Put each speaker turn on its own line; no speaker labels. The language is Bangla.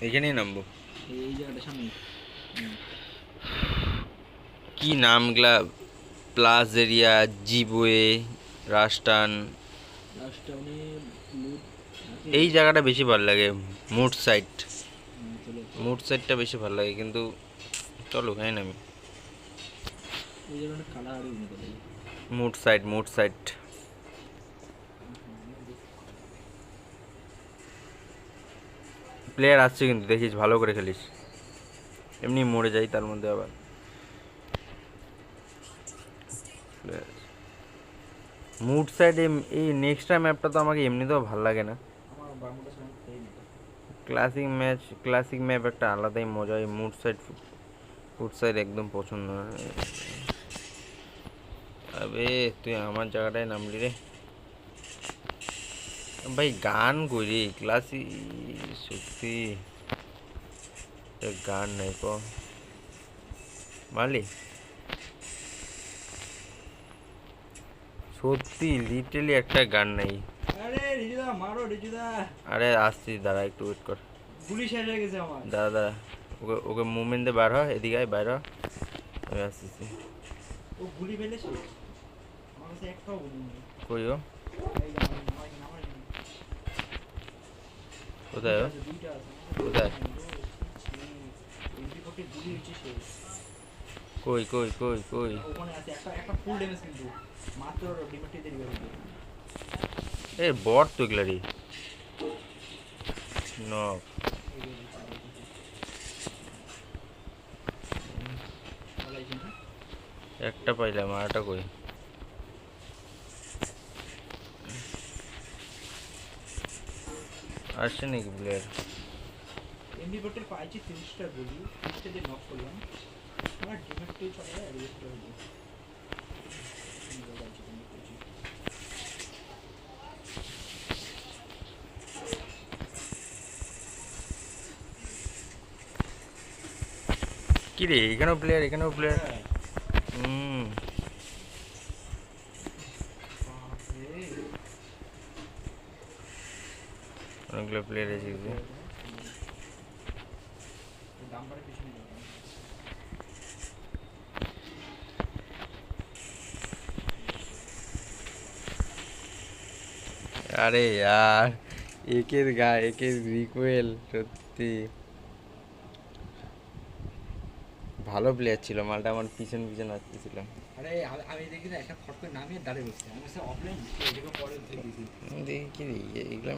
এখানেই নামবো।
এই জায়গাটা সামনে
কি নামগুলা? প্লাজেরিয়া, জিবওয়ে, রাস্টান।
রাজটাউনে লুট আছে।
এই জায়গাটা বেশি ভালো লাগে, মুড সাইড।
চলো
মুড সাইডটা বেশি ভালো লাগে, কিন্তু চলো ওখানে নামি।
এই জায়গাটা কালার আরও উন্নত লাগে।
Mood side, mood side. Player আসছে কিন্তু, দেখিস ভালো করে খেলিস, এমনি মরে যাই তার মধ্যে আবার। মুড সাইড এই নেক্সটটা ম্যাপটা তো আমাকে এমনিতেও ভালো লাগে না।
আমার বারমুডা সাইড এই না।
ক্লাসিক ম্যাচ, ক্লাসিক ম্যাপ একটা আলাদাই মজা। এই মুড সাইড, ফুড সাইড একদম পছন্দ না। আবে তুই আমার জায়গাটায় নামলি রে ভাই। গান করি ক্লাসিক, সত্যি গান নাই ক মারলি, সত্যি লিটারলি একটা গান নাই।
আরে রিজুদা মারো রিজুদা।
আরে আসছি, দাঁড়া একটু ওয়েট কর।
গুলি শেষ হয়ে গেছে আমার।
দাঁড়া দাঁড়া, ওকে ওকে মুভমেন্টে বার হয়, এদিকে আয়, বাইর হ। আমি আসতেছি।
ও গুলি ফেলেছে আমার কাছে একটাও গুলি নেই।
কই ও?
এই যে আমার নামাই নামাই
কোথায় ও?
দুইটা আছে
কোথায়?
এমপি ফোর্টি গুলি হচ্ছে শেষ।
কই কই কই কই?
ওখানে আছে একটা একটা ফুল ড্যামেজ কিন্তু মাত্র ডিমেটি দেরি করে দিল।
এ বট তো এগুলারি নক। একটা পাইলাম, আরটা কই? আসছে নাকি প্লেয়ার?
এমবি বটের পাইছি 30টা গুলি, 30টা দিয়ে নক করলাম। আমার ডিমেটটি চলে যায় রিস্ট হয়ে যায়।
কি রে, এখানেও প্লেয়ার, এখানেও প্লেয়ার। হুম, অনেকগুলো প্লেয়ার এসেছে। আরে यार, একের একের রিকোয়েল সত্যি ভালো প্লেয়ার ছিল। মালটা আমার পিছন পিছন আসতেছিলাম।
আরে আমি দেখি না একটা ফট করে নামিয়ে দাঁড়িয়ে বসে আমি অফলাইন এদিকে পরে উঠে দিয়েছি।
দেখি কি রে, এগুলো